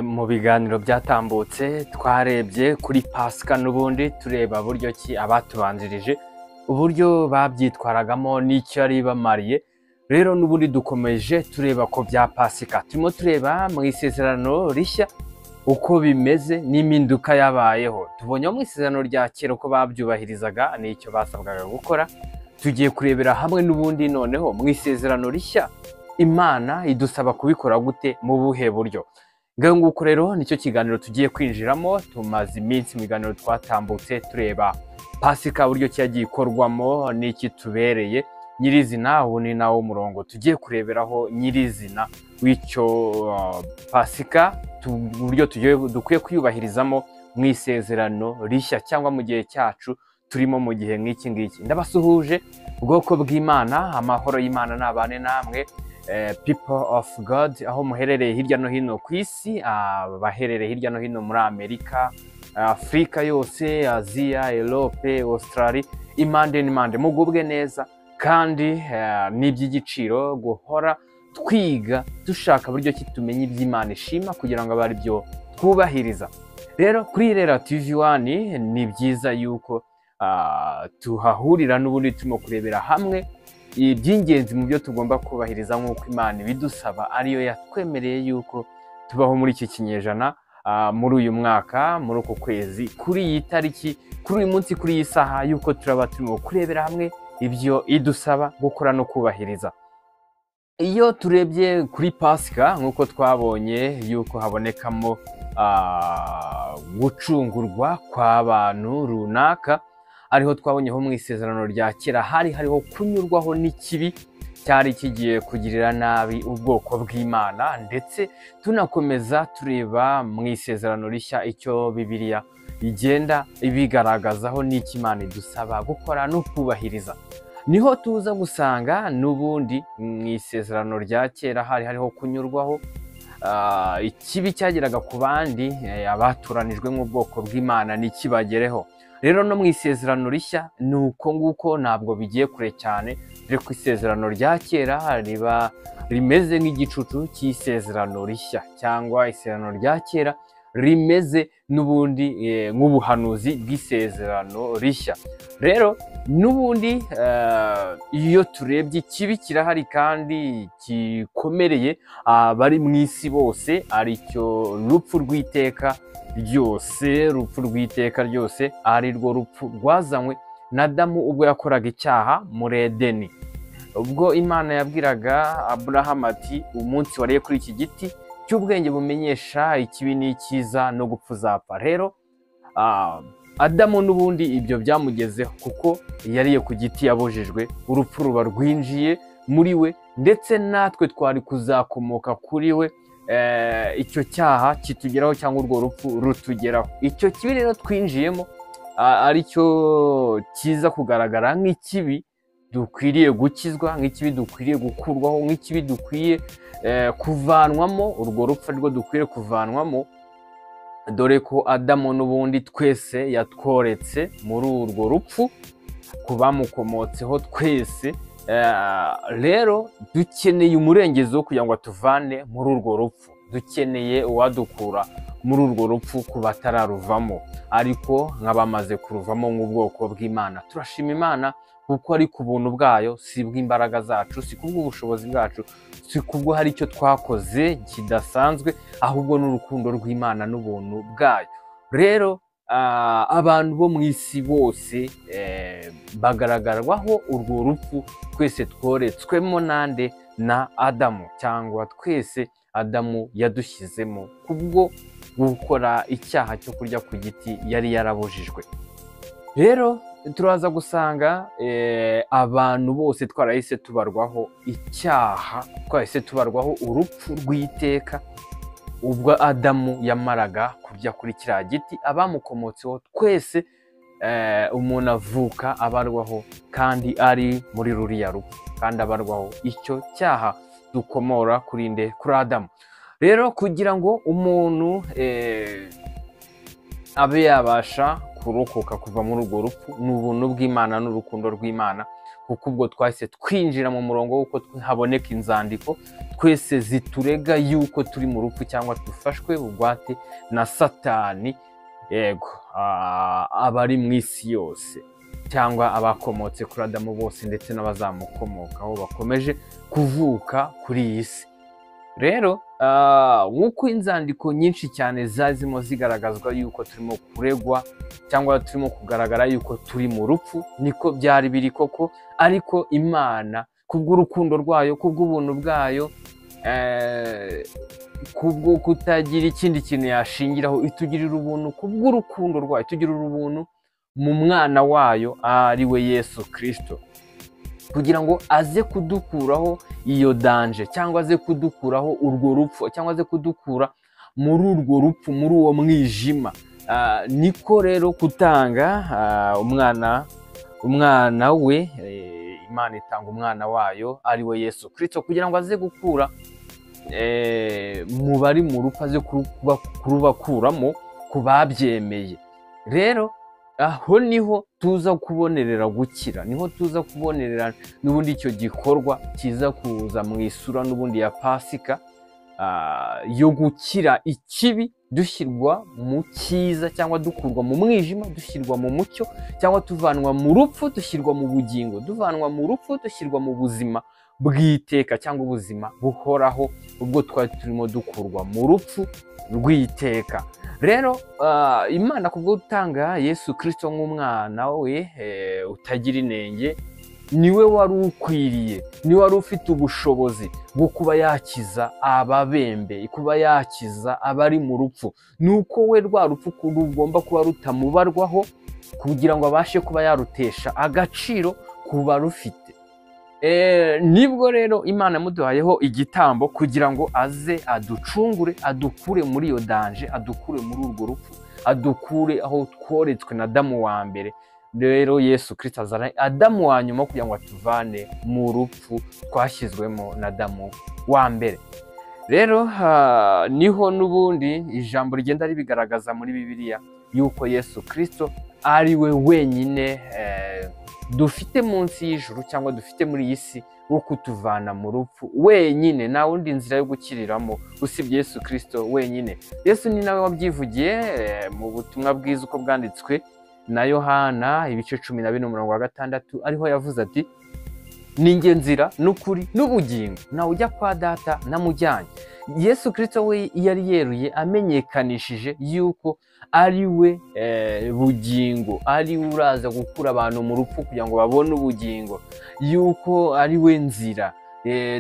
Mu biganiro byatambutse twarebye kuri Pasika n'ubundi tureba buryo ki abatubanjirije uburyo babyitwaragamo n'icyo yari bamariye. Rero n'ubundi dukomeje tureba ko bya Pasika turimo tureba mu isezerano rishya uko bimeze n'impinduka yabayeho. Tubonye mu isezerano rya kera uko babyubahirizaga n'icyo basabwaga gukora. Tugiye kurebera hamwe n'ubundi noneho mu isezerano rishya Imana idusaba kubikora gute, mu buhe buryo. Ngaho nguko rero nicyo kiganiro tugiye kwinjiramo. Tumaze iminsi mu biganiro twatambutse tureba Pasika uburyo cyagiye ikorwamo n'iki tubereye nyirizina. Ubu ni nawo murongo tugiye kureberaho nyirizina w'icyo Pasika, uburyo dukwiye kwiyubahirizamo mu isezerano rishya cyangwa mu gihe cyacu turimo mu gihe nk'iki ngiki. Ndabasuhuje ubwoko bw'Imana, amahoro y'Imana nabane namwe. People of God, aho muherereye hirya no hino ku isi, abaherereye hirya no hino muri Amerika, Afurika yose, Aziya, Europe, Australia, impande n'impande, mugubwe neza kandi n'iby'igiciro guhora twiga dushaka buryo ki tumenya iby'Imana ishima kugira ngo abe ari byo twubahiriza. Rero kuri Irera TV1 ni byiza yuko tuhahurira n'ubundi turimo kurebera hamwe iby'ingenzi mu byo tugomba kubahiriza nk'uko Imana ibidusaba, ariyo yatwemereye yuko tubaho muri iki kinyejana, muri uyu mwaka, muri uku kwezi, kuri iyi tariki, kuri uyu munsi, kuri iyi saha, yuko turaba turimo kurebera hamwe ibyo idusaba gukora no kubahiriza. Iyo turebye kuri Pasika nk'uko twabonye yuko habonekamo gucungurwa kw'abantu runaka, ariho twabonyeho mu isezerano rya kera hariho kunyurwaho n'ikibi cyari kigiye kugirira nabi ubwoko bw'Imana, ndetse tunakomeza tureba mu isezerano rishya icyo Bibiliya igenda ibigaragazaho n'icyo Imana idusaba gukora no kubahiriza. Niho tuza gusanga n'ubundi mu isezerano rya kera hariho kunyurwaho ikibi cyageraga ku bandi, abaturanijwe nk'ubwoko bw'Imana n'ikibagereho. Rero no mu isezerano rishya ni uko nguko, ntabwo bigiye kure cyane. Rero ku isezerano rya kera riba rimeze nk'igicucu cy'isezerano rishya, cyangwa isezerano rya kera rimeze n'ubundi nk'ubuhanuzi bw'isezerano rishya. Rero n'ubundi iyo turebye ikibi kirahari kandi gikomereye abari mu isi bose, aricyo rupfu rw'iteka ryose. Urupfu rw'iteka ryose ari rwo rupfu rwazanywe na Adamu ubwo yakoraga icyaha muri Edeni, ubwo Imana yabwiraga Aburahamu ati umunsi wariye kuri iki giti cy'ubwenge bumenyesha ikibi n'icyiza no gupfa uzapfa. Rero Adamu n'ubundi ibyo byamugezeho kuko yariye ku giti yabujijwe, urupfu ruba rwinjiye muri we, ndetse natwe twari kuzakomoka kuri we. Icyo cyaha kitugeraho cyangwa urwo rupfu rutugeraho. Icyo kibi rero twinjiyemo aricyo kiza kugaragara nk'ikibi dukwiriye gukizwa, nk'ikibi dukwiriye gukurwaho, nk'ikibi dukwiye kuvanwamo. Urwo rupfu arirwo dukwiriye kuvanwamo, dore ko Adamu n'ubundi twese yatworetse muri urwo rupfu, ku bamukomotseho twese. Rero dukeneye umurengezi wo kugira ngo atuvane muri urwo rupfu, dukeneye uwadukura muri urwo rupfu ku batararuvamo, ariko nk'abamaze kuruvamo nk'ubwoko bw'Imana. Turashima Imana kuko ari ku buntu bwayo, si bw'imbaraga zacu, si kubw'ubushobozi bwacu, si kubwo hari icyo twakoze kidasanzwe, ahubwo n'urukundo rw'Imana n'ubuntu bwayo. Rero abantu bo mu isi bose bagaragarwaho urwo rupfu twese tworetswemo nande na Adamu, cyangwa twese Adamu yadushyizemo kubwo gukora icyaha cyo kurya ku giti yari yarabujijwe. Rero turaza gusanga abantu bose twarahise tubarwaho icyaha, twahise tubarwaho urupfu rw'iteka ubwo Adamu yamaraga kurya kuri kiriya giti. Abamukomotseho twese umuntu avuka abarwaho kandi ari muri ruriya rupfu, kandi abarwaho icyo cyaha dukomora kuri nde? Kuri Adamu. Rero kugira ngo umuntu abe yabasha kurokoka kuva muri urwo rupfu, ni ubuntu bw'Imana n'urukundo rw'Imana kuko ubwo twahise twinjira mu murongo w'uko haboneka inzandiko twese ziturega yuko turi mu rupfu cyangwa dufashwe bugwate na Satani, yego, abari mu isi yose cyangwa abakomotse kuri Adamu bose ndetse n'abazamukomokaho bakomeje kuvuka kuri iyi si. Rero nk'uko inzandiko nyinshi cyane zazimo zigaragazwa yuko turimo kuregwa cyangwa turimo kugaragara yuko turi mu rupfu, niko byari biri koko, ariko Imana kubw'urukundo rwayo, kubw'ubuntu bwayo, kubwo kutagira ikindi kintu yashingiraho, itugirira ubuntu kubw'urukundo rwayo, itugirira ubuntu mu mwana wayo ari we Yesu Kristo, kugira ngo aze kudukuraho iyo danje cyangwa aze kudukuraho urwo rupfu cyangwa aze kudukura muri urwo rupfu, muri uwo mwijima. Niko rero kutanga umwana we, Imana itanga umwana wayo ari we Yesu Kristo kugira ngo aze gukura mu bari mu rupfu, aze kurubakuramo ku babyemeye. Rero aho niho tuza kubonerera gukira, niho tuza kubonerera n'ubundi icyo gikorwa kiza kuza mu isura n'ubundi ya Pasika, yo gukira ikibi, dushyirwa mu cyiza cyangwa dukurwa mu mwijima dushyirwa mu mucyo, cyangwa tuvanwa mu rupfu dushyirwa mu bugingo, tuvanwa mu rupfu dushyirwa mu buzima bw'iteka cyangwa ubuzima buhoraho, ubwo twari turimo dukurwa mu rupfu rw'iteka. Rero Imana kubwo gutanga Yesu Kristo nk'umwana we utagira inenge, niwe wari ukwiriye, niwe wari ufite ubushobozi bwo kuba yakiza ababembe, kuba yakiza abari mu rupfu. Nuko we rwa rupfu rugomba kuba rutamubarwaho kugira ngo abashe kuba yarutesha agaciro kuba rufite. Nibwo rero Imana yamuduhayeho igitambo kugira ngo aze aducungure, adukure muri iyo danje, adukure muri urwo rupfu, adukure aho tworetswe na Adamu wa mbere. Rero Yesu Kristo azana Adamu wa nyuma kugira ngo atuvane mu rupfu twashyizwemo na Adamu wa mbere. Rero niho n'ubundi ijambo rigenda ribigaragaza muri Bibiliya yuko Yesu Kristo ari we wenyine dufite munsi y'ijuru cyangwa dufite muri iyi si wo kutuvana mu rupfu wenyine, nta wundi nzira yo gukiriramo usibye Yesu Kristo wenyine. Yesu ni nawe wabyivugiye mu butumwa bwiza uko bwanditswe na Yohana ibice 14:6, ariho yavuze ati, ni njye nzira n'ukuri n'ubugingo, nawe ujya kwa Data namujyanye. Yesu Kristo we yari yeruye amenyekanishije yuko ari we bugingo, ari uraza gukura abantu mu rupfu kugira ngo babone ubugingo, yuko ari we nzira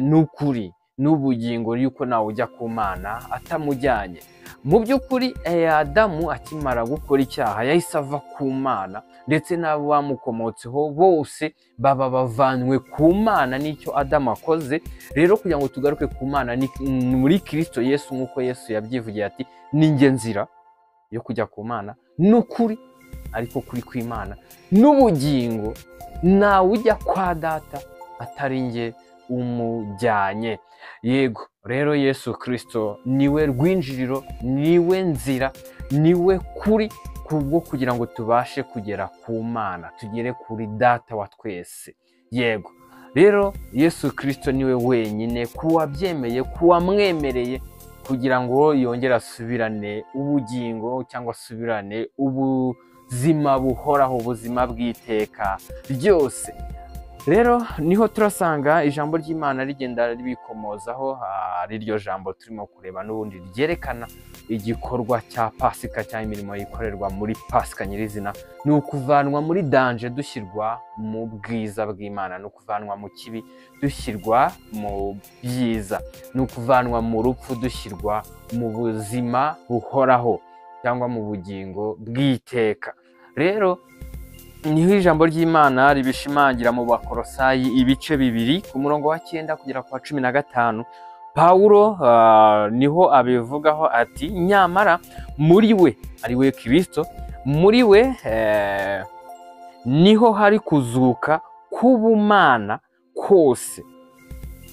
n'ukuri n'ubugingo, yuko nawe ujya ku Mana atamujyanye. Mu by'ukuri Adamu akimara gukora icyaha yahise ava ku Mana, ndetse n'abo bamukomotseho bose baba bavanywe ku Mana n'icyo Adamu akoze. Rero kugira ngo tugaruke ku Mana ni muri Kristo Yesu, nk'uko Yesu yabyivugiye ati, ni njye nzira yo kujya ku Mana n'ukuri, ariko kuri kw'Imana n'ubugingo, nawe ujya kwa Data atari njye umujyanye. Yego, rero Yesu Kristo niwe rwinjiriro, niwe nzira, niwe kuri, kubwo kugira ngo tubashe kugera ku Mana, tugere kuri Data wa twese. Yego, rero Yesu Kristo niwe wenyine kuwabyemeye, kuwamwemereye kugira ngo yongere asubirane ubugingo cyangwa asubirane ubuzima buhoraho, ubuzima bw'iteka ryose. Rero niho turasanga ijambo ry'Imana rigenda ribikomozaho, ari ryo jambo turimo kureba n'ubundi ryerekana igikorwa cya Pasika cyangwa imirimo yikorerwa muri Pasika nyirizina. Ni ukuvanwa muri danje dushyirwa mu bwiza bw'Imana, ni ukuvanwa mu kibi dushyirwa mu byiza, ni ukuvanwa mu rupfu dushyirwa mu buzima buhoraho cyangwa mu bugingo bw'iteka. Rero niho ijambo ry'Imana ribishimangira mu Bakolosayi ibice 2 ku murongo wa 9 kugera ku wa 15. Pawulo niho abivugaho ati, nyamara muri we, ari we Kristo, muri we niho hari kuzuka k'ubumana kose,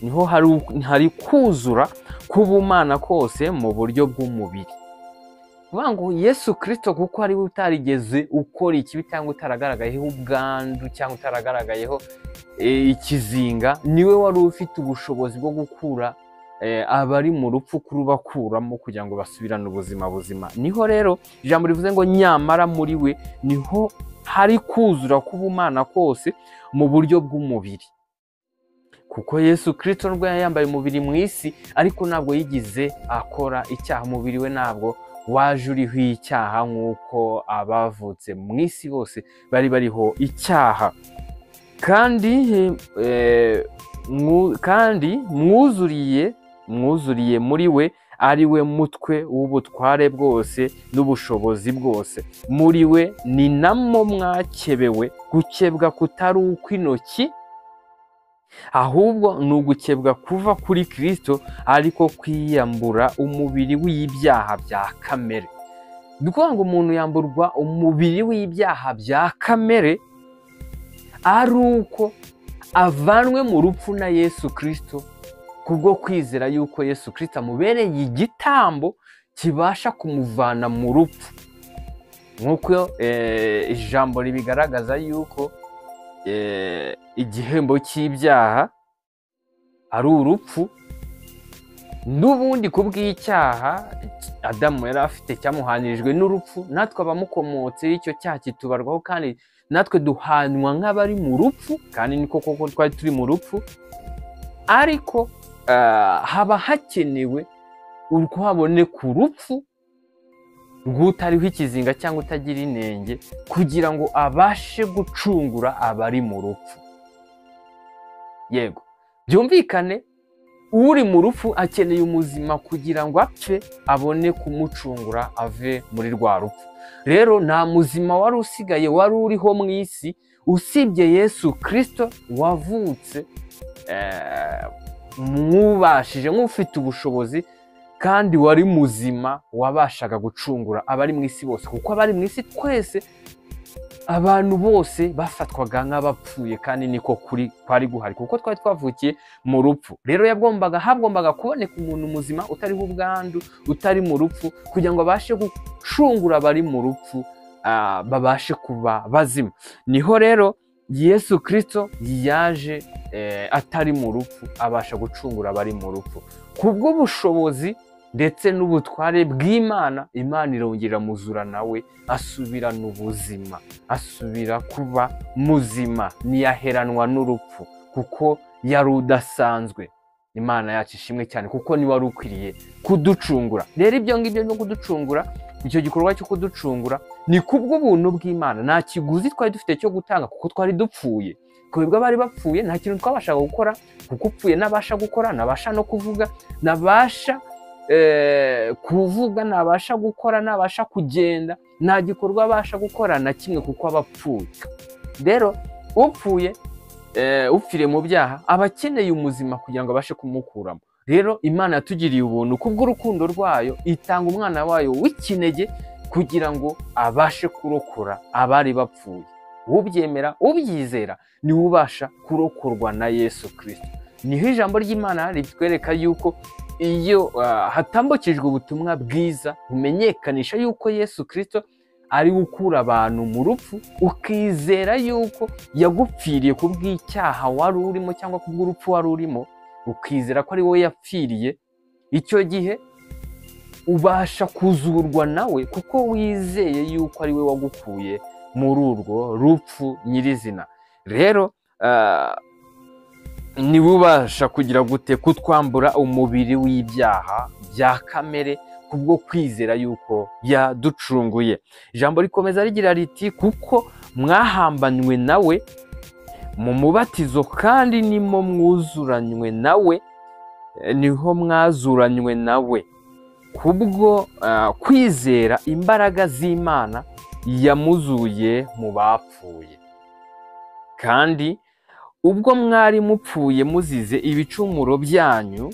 niho hari kuzura k'ubumana kose mu buryo bw'umubiri. kuvuga ngo Yesu Kristo kuko ari we utarigeze ukora ikibi cyangwa utaragaragayeho ubwandu cyangwa utaragaragayeho ikizinga, niwe wari ufite ubushobozi bwo gukura abari mu rupfu kurubakuramo kugira ngo basubirane ubuzima buzima. Niho rero ijambo rivuze ngo nyamara muri we niho hari kuzura k'ubumana kose mu buryo bw'umubiri. Kuko Yesu Kristo nubwo yambaye umubiri mu isi, ariko ntabwo yigize akora icyaha. Umubiri we ntabwo waje uriho icyaha nk'uko abavutse mu isi bose bari bariho icyaha. Kandi mwuzuriye muri we, ari we mutwe w'ubutware bwose n'ubushobozi bwose. Muri we ni namo mwakebewe, gukebwa kutari ukw'intoki, ahubwo ni ugukebwa kuva kuri Kristo, ariko kwiyambura umubiri w'ibyaha bya kamere. Ni ukuvuga ngo umuntu yamburwa umubiri w'ibyaha bya kamere ari uko avanwe mu rupfu na Yesu Kristo, kubwo kwizera yuko Yesu Kristo amubereye igitambo kibasha kumuvana mu rupfu. Nk'uko ijambo ribigaragaza yuko igihembo cy'ibyaha ari urupfu, n'ubundi kubw'icyaha Adamu yari afite cyamuhanirijwe n'urupfu, natwe abamukomotse icyo cyaha kitubarwaho, kandi natwe duhanwa nk'abari mu rupfu, kandi niko koko twari turi mu rupfu. Ariko haba hakenewe uko haboneka urupfu rw'utariho ikizinga cyangwa utagira inenge, kugira ngo abashe gucungura abari mu rupfu. Yego, byumvikane, uri mu rupfu akeneye umuzima kugira ngo apfe abone kumucungura ave muri rwa rupfu. Rero nta muzima wari usigaye wari uriho mu isi usibye Yesu Kristo wavutse mwubashije, nk'ufite ubushobozi kandi wari muzima, wabashaga gucungura abari mu isi bose. Kuko abari mu isi twese, abantu bose bafatwaga nk'abapfuye, kandi niko kwari guhari kuko twari twavukiye mu rupfu. Rero hagombaga kuboneka umuntu muzima utariho ubwandu, utari mu rupfu, kugira ngo abashe gucungura abari mu rupfu, babashe kuba bazima. Niho rero Yesu Kristo yaje atari mu rupfu, abasha gucungura abari mu rupfu. Kubw'ubushobozi ndetse n'ubutware bw'Imana, Imana irongera muzura nawe asubirana ubuzima, asubira kuba muzima, ntiyaheranwa n'urupfu, kuko yari udasanzwe. Imana yacu ishimwe cyane, kuko ni wari ukwiriye kuducungura. Rero ibyo ngibyo no kuducungura, icyo gikorwa cyo kuducungura ni kubw'ubuntu bw'Imana, nta kiguzi twari dufite cyo gutanga, kuko twari dupfuye. Kubwo abari bapfuye nta kintu twabashaga gukora, kuko upfuye nabasha gukora, nabasha no kuvuga, nabasha nabasha gukora, nabasha kugenda, nta gikorwa abasha gukora na kimwe, kuko abapfuye. Rero upfuye upfire mu byaha aba akeneye umuzima kugira ngo abashe kumukuramo. Rero Imana yatugiriye ubuntu kubw'urukundo rwayo, itanga umwana wayo w'ikinege kugira ngo abashe kurokora abari bapfuye. Ubyemera, ubyizera, niwe ubasha kurokorwa na Yesu Kristo. Niho ijambo ry'Imana ritwereka yuko iyo hatambukijwe ubutumwa bwiza bumenyekanisha yuko Yesu Kristo ari gukura abantu mu rupfu, ukizera yuko yagupfiriye kubw'icyaha wari urimo cyangwa kubw'urupfu wari urimo, ukizera ko ari wowe yapfiriye, icyo gihe ubasha kuzurwa nawe, kuko wizeye yuko ari we wagukuye muri urwo rupfu nyirizina. Rero niwe ubasha kugira gute kutwambura umubiri w'ibyaha bya kamere, kubwo kwizera yuko yaducunguye. Ijambo rikomeza rigira riti, kuko mwahambanywe nawe mu mubatizo, kandi nimo mwuzuranywe nawe, niho mwazuranywe nawe kubwo kwizera imbaraga z'Imana yamuzuye mu bapfuye. Kandi ubwo mwari mupfuye muzize ibicumuro byanyu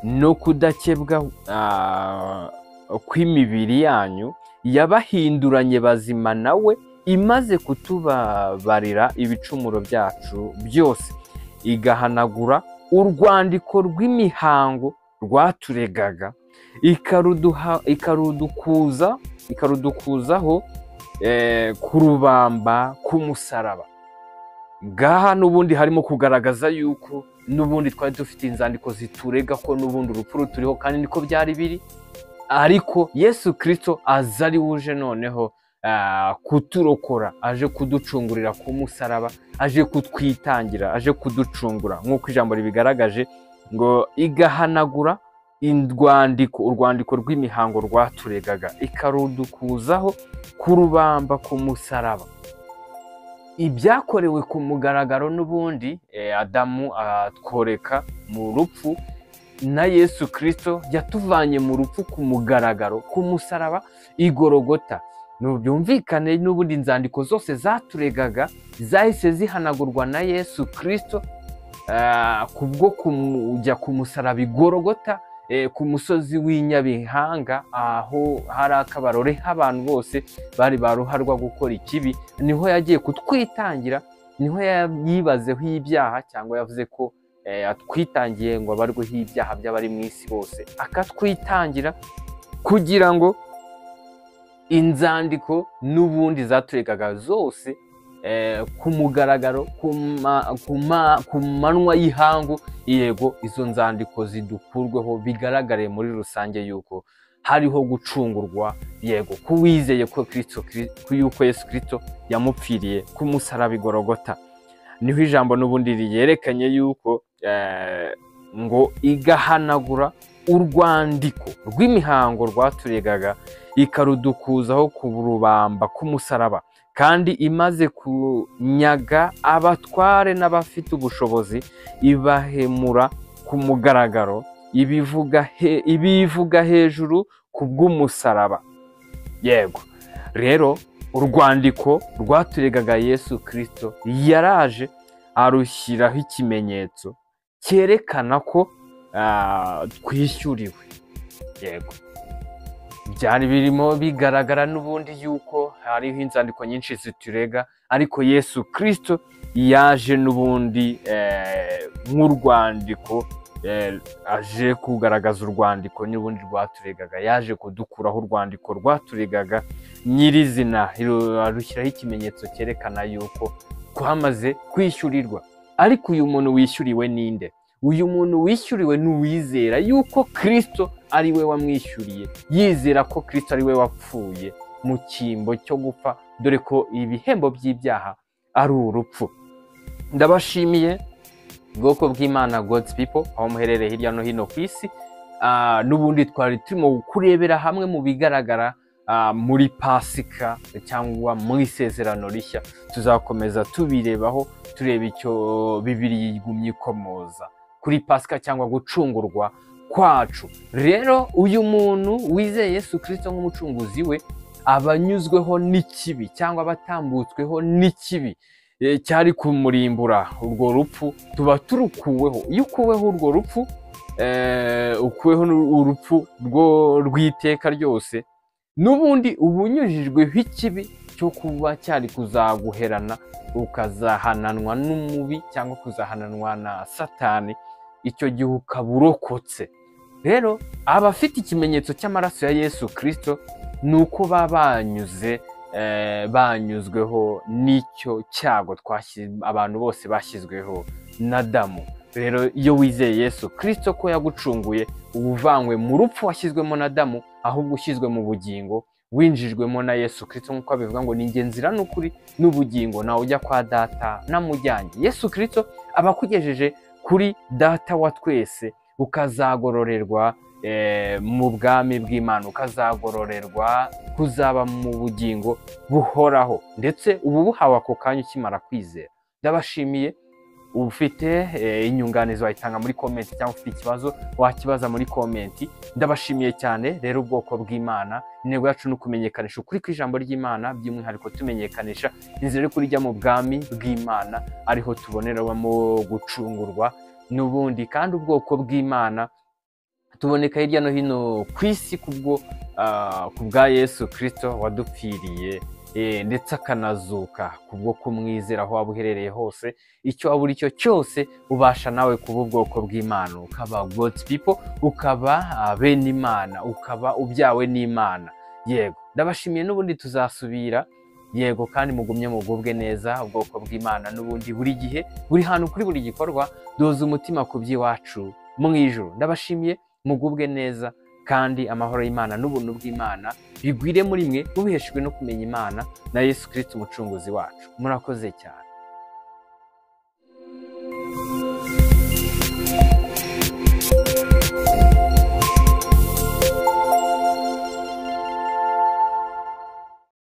no kudakebwa kw'imibiri yanyu, yabahinduranye bazima nawe, imaze kutubabarira ibicumuro byacu byose, igahanagura urwandiko rw'imihango rwaturegaga, ikarudukuzaho ku rubamba k'umusaraba. Ngaha n'ubundi harimo kugaragaza yuko n'ubundi twari dufite inzandiko ziturega ko n'ubundi urupfu ruturiho, kandi niko byari biri, ariko Yesu Kristo aza ari wuje noneho kuturokora, aje kuducungurira ku musaraba, aje kutwitangira, aje kuducungura nk'uko ijambo ribigaragaje ngo igahanagura urwandiko rw'imihango rwaturegaga, ikarudukuzaho ku rubamba ku musaraba. Ibyakorewe ku mugaragaro n'ubundi Adamu atworeka mu rupfu, na Yesu Kristo yatuvanye mu rupfu ku mugaragaro ku musaraba igorogota. Byumvikane n'ubundi inzandiko zose zaturegaga zahise zihanagurwa na Yesu Kristo kubwo kujya ku musaraba igorogota, ku musozi w'inyabihanga, aho hari akabarore h'abantu bose bari baruharwa gukora ikibi. Niho yagiye kutwitangira, niho yibazeho ibyaha, cyangwa yavuze ko atwitangiye ngo abarweho ibyaha by'abari mu isi bose, akatwitangira kugira ngo inzandiko n'ubundi zaturegaga zose ku mugaragaro, ku manywa y'ihangu, yego izo nzandiko zidukurweho, bigaragare muri rusange yuko hariho gucungurwa, yego kuwizeye yuko Yesu Kristo yamupfiriye ku musaraba igorogota. Niho ijambo n'ubundi ryerekanye yuko ngo igahanagura urwandiko rw'imihango rwaturegaga, ikarudukuzaho ku rubamba k'umusaraba, kandi imaze kunyaga abatware n'abafite ubushobozi, ibahemura ku mugaragaro, ibivuga hejuru ku bw'umusaraba. Yego rero urwandiko rwaturegaga Yesu Kristo yaraje arushyiraho ikimenyetso cyerekana ko twishyuriwe. Yego byari birimo bigaragara n'ubundi yuko hariho inzandiko nyinshi ziturega, ariko Yesu Kristo yaje n'ubundi nk'urwandiko, aje kugaragaza urwandiko n'ubundi rwaturegaga, yaje kudukuraho urwandiko rwaturegaga nyirizina, arushyiraho ikimenyetso cyerekana yuko twamaze kwishyurirwa. Ariko uyu muntu wishyuriwe ninde? Uyu muntu wishyuriwe n'uwizera yuko Kristo ari we wamwishyuriye, yizera ko Kristo ari we wapfuye mu cyimbo cyo gupfa, dore ko ibihembo by'ibyaha ari urupfu. Ndabashimiye bwoko bw'Imana, God's people, aho muherereye hirya no hino ku isi. N'ubundi twari turimo kurebera hamwe mu bigaragara muri Pasika cyangwa mu isezerano rishya. Tuzakomeza tubirebaho, tureba icyo Bibiliya igumye ikomoza kuri Pasika cyangwa gucungurwa kwacu. Rero uyu muntu wizeye Yesu Kristo nk'umucunguzi we, abanyuzweho n'ikibi cyangwa abatambutsweho n'ikibi cyari kumurimbura, urwo rupfu tuba turukuweho. Iyo ukuweho urwo rupfu, ukuweho urupfu rw'iteka ryose, n'ubundi ubunyujijweho ikibi cyo kuba cyari kuzaguherana, ukazahananwa n'umubi cyangwa kuzahananwa na Satani, icyo gihe ukaba urokotse. Rero abafite ikimenyetso cy'amaraso ya Yesu Kristo ni uko banyuzweho n'icyo cyago abantu bose bashyizweho na Adamu. Rero iyo wizeye Yesu Kristo ko yagucunguye, ubuvanywe mu rupfu washyizwemo na Adamu, ahubwo ushyizwe mu bugingo, winjijwemo na Yesu Kristo, nk'uko abivuga ngo ni njye nzira n'ukuri n'ubugingo, nawe ujya kwa Data namujyanye. Yesu Kristo aba akugejeje kuri Data wa twese, ukazagororerwa mu bwami bw'Imana, ukazagororerwa kuzaba mu bugingo buhoraho, ndetse ubu buhawe ako kanya ukimara kwizera. Ndabashimiye. Ufite inyunganizi wayitanga muri komenti, cyangwa ufite ikibazo wakibaza muri komenti. Ndabashimiye cyane. Rero ubwoko bw'Imana, intego yacu ni ukumenyekanisha ukuri kw'ijambo ry'Imana, by'umwihariko tumenyekanisha inzira yo kujya mu bwami bw'Imana, ariho tuboneramo gucungurwa n'ubundi. Kandi ubwoko bw'Imana tuboneka hirya no hino ku isi ku bwa Yesu Kristo wadupfiriye, ndetse akanazuka kubwo kumwizera aho waba uherereye hose. Icyo waba uri cyo cyose ubasha nawe kuba ubwoko bw'Imana, ukaba God's people, ukaba bene Imana, ukaba ubyawe n'Imana. Yego, ndabashimiye, n'ubundi tuzasubira. Yego, kandi mugumye mugubwe neza, ubwoko bw'Imana, n'ubundi buri gihe, buri hantu, kuri buri gikorwa, doza umutima ku by'iwacu mu ijuru. Ndabashimiye, mugubwe neza, kandi amahoro y'Imana n'ubuntu bw'Imana bigwire muri mwe, mubiheshejwe no kumenya Imana na Yesu Kristo umucunguzi wacu. Murakoze cyane.